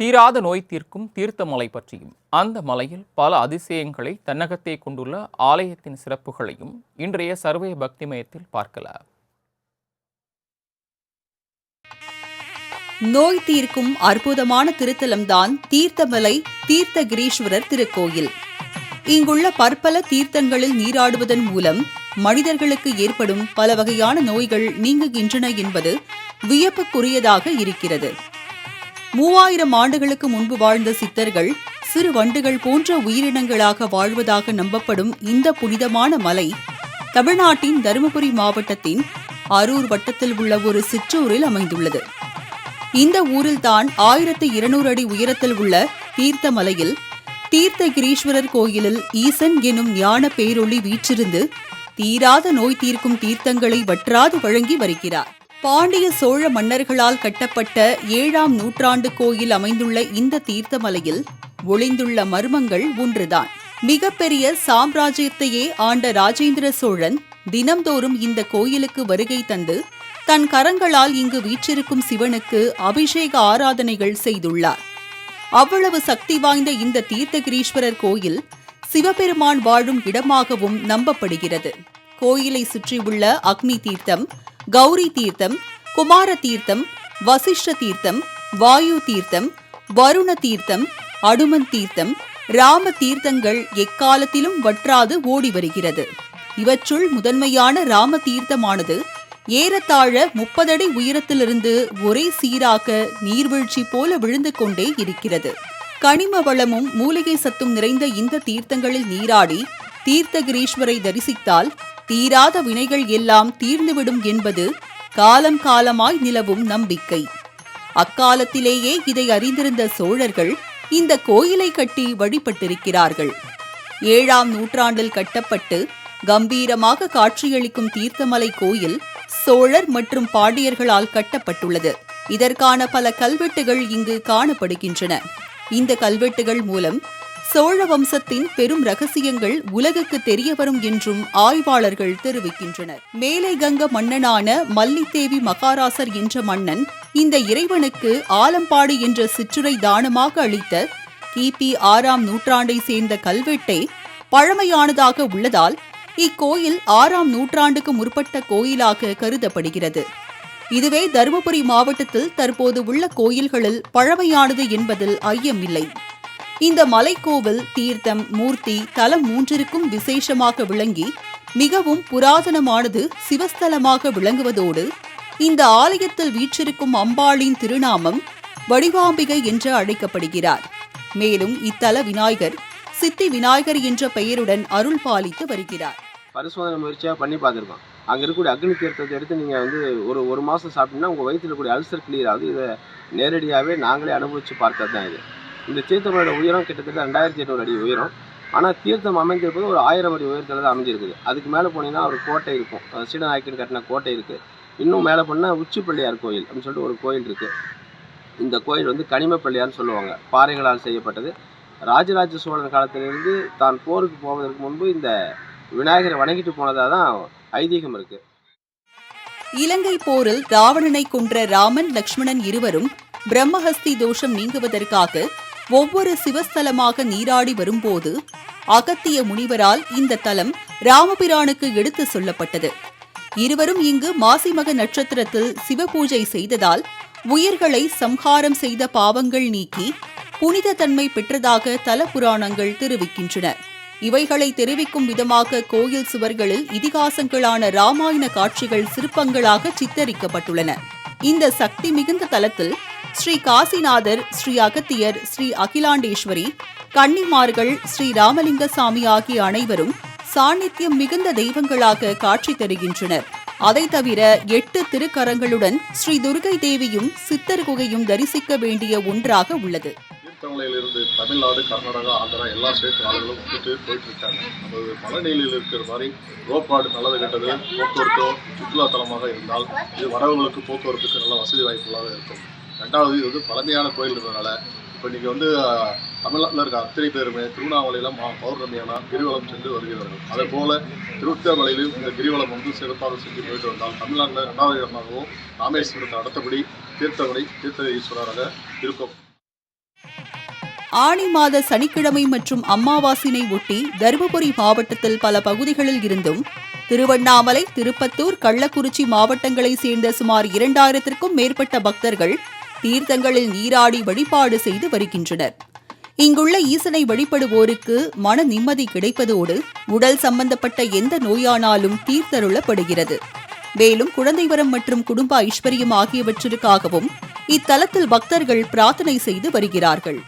தீராத நோய் தீர்க்கும் தீர்த்த மலை பற்றியும் அந்த மலையில் பல அதிசயங்களை தன்னகத்தே கொண்டுள்ள ஆலயத்தின் சிறப்புகளையும் இன்றைய சர்வே பக்திமயத்தில் பார்க்கலாம். நோய் தீர்க்கும் அற்புதமான திருத்தலம்தான் தீர்த்தமலை தீர்த்தகிரீஸ்வரர் திருக்கோயில். இங்குள்ள பற்பல தீர்த்தங்களில் நீராடுவதன் மூலம் மனிதர்களுக்கு ஏற்படும் பல வகையான நோய்கள் நீங்குகின்றன என்பது வியப்புக்குரியதாக இருக்கிறது. 3000 ஆண்டுகளுக்கு முன்பு வாழ்ந்த சித்தர்கள் சிறு வண்டுகள் போன்ற உயிரினங்களாக வாழ்வதாக நம்பப்படும் இந்த புனிதமான மலை தமிழ்நாட்டின் தருமபுரி மாவட்டத்தின் அரூர் வட்டத்தில் உள்ள ஒரு சிற்றூரில் அமைந்துள்ளது. இந்த ஊரில்தான் 1200 அடி உயரத்தில் உள்ள தீர்த்தமலையில் தீர்த்தகிரீஸ்வரர் கோயிலில் ஈசன் எனும் ஞான பேரொளி வீற்றிருந்து தீராத நோய் தீர்க்கும் தீர்த்தங்களை வற்றாது வழங்கி வருகிறார். பாண்டிய சோழ மன்னர்களால் கட்டப்பட்ட 7ஆம் நூற்றாண்டு கோயில் அமைந்துள்ள இந்த தீர்த்தமலையில் ஒளிந்துள்ள மர்மங்கள் ஒன்றுதான். மிகப்பெரிய சாம்ராஜ்யத்தையே ஆண்ட ராஜேந்திர சோழன் தினம்தோறும் இந்த கோயிலுக்கு வருகை தந்து தன் கரங்களால் இங்கு வீற்றிருக்கும் சிவனுக்கு அபிஷேக ஆராதனைகள் செய்துள்ளார். அவ்வளவு சக்தி வாய்ந்த இந்த தீர்த்தகிரீஸ்வரர் கோயில் சிவபெருமான் வாழும் இடமாகவும் நம்பப்படுகிறது. கோயிலை சுற்றியுள்ள அக்னி தீர்த்தம், கௌரி தீர்த்தம், குமார தீர்த்தம், வசிஷ்ட தீர்த்தம், வாயு தீர்த்தம், வருண தீர்த்தம், அடுமன் தீர்த்தம், ராம தீர்த்தங்கள் எக்காலத்திலும் வற்றாது ஓடி வருகிறது. இவற்றுள் முதன்மையான ராம தீர்த்தமானது ஏறத்தாழ 30 அடி உயரத்திலிருந்து ஒரே சீராக நீர்வீழ்ச்சி போல விழுந்து கொண்டே இருக்கிறது. கனிம வளமும் மூலிகை சத்தும் நிறைந்த இந்த தீர்த்தங்களில் நீராடி தீர்த்தகிரீஸ்வரை தரிசித்தால் தீராத வினைகள் எல்லாம் தீர்ந்துவிடும் என்பது காலம் காலமாய் நிலவும் நம்பிக்கை. அக்காலத்திலேயே இதை அறிந்திருந்த சோழர்கள் இந்த கோயிலை கட்டி வழிபட்டிருக்கிறார்கள். 7ஆம் நூற்றாண்டில் கட்டப்பட்டு கம்பீரமாக காட்சியளிக்கும் தீர்த்தமலை கோயில் சோழர் மற்றும் பாண்டியர்களால் கட்டப்பட்டுள்ளது. இதற்கான பல கல்வெட்டுகள் இங்கு காணப்படுகின்றன. இந்த கல்வெட்டுகள் மூலம் சோழ வம்சத்தின் பெரும் ரகசியங்கள் உலகுக்கு தெரியவரும் என்றும் ஆய்வாளர்கள் தெரிவிக்கின்றனர். மேலை கங்க மன்னனான மல்லித்தேவி மகாராசர் என்ற மன்னன் இந்த இறைவனுக்கு ஆலம்பாடி என்ற சிற்றுரை தானமாக அளித்த கிபி 6ஆம் நூற்றாண்டை சேர்ந்த கல்வெட்டே பழமையானதாக உள்ளதால் இக்கோயில் 6ஆம் நூற்றாண்டுக்கு முற்பட்ட கோயிலாக கருதப்படுகிறது. இதுவே தருமபுரி மாவட்டத்தில் தற்போது உள்ள கோயில்களில் பழமையானது என்பதில் ஐயமில்லை. இந்த மலைக்கோவில் தீர்த்தம், மூர்த்தி, தலம் 3ற்கும் விசேஷமாக விளங்கி மிகவும் புராதனமானது சிவஸ்தலமாக விளங்குவதோடு இந்த ஆலயத்தில் வீற்றிருக்கும் அம்பாளின் திருநாமம் வடிவாம்பிகை என்று அழைக்கப்படுகிறார். மேலும் இத்தல விநாயகர் சித்தி விநாயகர் என்ற பெயருடன் அருள் பாலித்து வருகிறார். பரிசோதனை முயற்சியாக பண்ணி பார்த்துருக்கோம். அங்கே இருக்கக்கூடிய அக்னி தீர்த்தத்தை எடுத்து நீங்கள் வந்து ஒரு மாதம் சாப்பிட்டீங்கன்னா உங்கள் வயிற்றில் இருக்கக்கூடிய அல்சர் கிளியர் ஆகுது. இதை நேரடியாகவே நாங்களே அனுபவித்து பார்த்தது தான் இது. இந்த தீர்த்தமோட உயரம் கிட்டத்தட்ட 2800 அடி உயரம். ஆனால் தீர்த்தம் அமைந்திருப்பது ஒரு 1000 அடி உயரத்தில் தான் அமைஞ்சிருக்குது. அதுக்கு மேலே போனீங்கன்னா ஒரு கோட்டை இருக்கும். சீடநாயக்கன் கட்டின கோட்டை இருக்குது. இன்னும் மேலே போனால் உச்சிப்பள்ளியார் கோயில் அப்படின்னு சொல்லிட்டு ஒரு கோயில் இருக்குது. இந்த கோயில் வந்து கனிமப்பள்ளியார்னு சொல்லுவாங்க. பாறைகளால் செய்யப்பட்டது. ராஜராஜ சோழன் காலத்திலிருந்து தான் போருக்கு போவதற்கு முன்பு இந்த விநாயகரை வணங்கிட்டு போனதாக தான் ஐதீகம் இருக்கு. இலங்கை போரில் ராவணனை கொன்ற ராமன், லக்ஷ்மணன் இருவரும் பிரம்மஹஸ்தி தோஷம் நீங்குவதற்காக ஒவ்வொரு சிவஸ்தலமாக நீராடி வரும்போது அகத்திய முனிவரால் இந்த தலம் ராமபிரானுக்கு எடுத்து சொல்லப்பட்டது. இருவரும் இங்கு மாசிமக நட்சத்திரத்தில் சிவபூஜை செய்ததால் உயிர்களை சம்ஹாரம் செய்த பாவங்கள் நீக்கி புனித தன்மை பெற்றதாக தல புராணங்கள் தெரிவிக்கின்றன. இவைகளை தெரிவிக்கும் விதமாக கோயில் சுவர்களில் இதிகாசங்களான ராமாயண காட்சிகள் சிற்பங்களாக சித்தரிக்கப்பட்டுள்ளன. இந்த சக்தி மிகுந்த தலத்தில் ஸ்ரீ காசிநாதர், ஸ்ரீ அகத்தியர், ஸ்ரீ அகிலாண்டேஸ்வரி, கன்னிமார்கள், ஸ்ரீ ராமலிங்கசாமி ஆகிய அனைவரும் சாநித்தியம் மிகுந்த தெய்வங்களாக காட்சி தருகின்றனர். அதை தவிர 8 திருக்கரங்களுடன் ஸ்ரீ துர்கை தேவியும் சித்தர் குகையும் தரிசிக்க வேண்டிய ஒன்றாக உள்ளது. தீர்த்தமலையிலிருந்து தமிழ்நாடு, கர்நாடகா, ஆந்திரா எல்லா ஸ்டேட் ஆளுகளும் போயிட்டு இருக்காங்க. அதாவது மலைநிலையில் இருக்கிற மாதிரி ரோப்பாடு நல்லது கெட்டது போக்குவரத்தோ சுற்றுலா தலமாக இருந்தால் இது வரவங்களுக்கு போக்குவரத்துக்கு நல்ல வசதி வாய்ப்புகளாக இருக்கும். 2வது இது வந்து பழமையான கோயில் இருக்கிறதுனால இப்போ நீங்கள் வந்து தமிழ்நாட்டில் இருக்க அத்தனை பேருமே திருவண்ணாமலையில் பௌர்ணமியான கிரிவலம் சென்று வருகிறார்கள். அதே போல் திருவண்ணாமலையிலும் இந்த கிரிவலம் வந்து சிறப்பாக செஞ்சு போயிட்டு வந்தால் தமிழ்நாட்டில் 2வது இடமாகவும் ராமேஸ்வரத்தை அடுத்தபடி தீர்த்தமலை தீர்த்த ஈஸ்வரராக இருக்கும். ஆனி மாத சனிக்கிழமை மற்றும் அமாவாசையினை ஒட்டி தருமபுரி மாவட்டத்தில் பல பகுதிகளில் இருந்தும் திருவண்ணாமலை, திருப்பத்தூர், கள்ளக்குறிச்சி மாவட்டங்களைச் சேர்ந்த சுமார் 2000த்திற்கும் மேற்பட்ட பக்தர்கள் தீர்த்தங்களில் நீராடி வழிபாடு செய்து வருகின்றனர். இங்குள்ள ஈசனை வழிபடுவோருக்கு மன நிம்மதி கிடைப்பதோடு உடல் சம்பந்தப்பட்ட எந்த நோயானாலும் தீர்த்தருளப்படுகிறது. மேலும் குழந்தை வரம் மற்றும் குடும்ப ஐஸ்வர்யம் ஆகியவற்றிற்காகவும் இத்தலத்தில் பக்தர்கள் பிரார்த்தனை செய்து வருகிறார்கள்.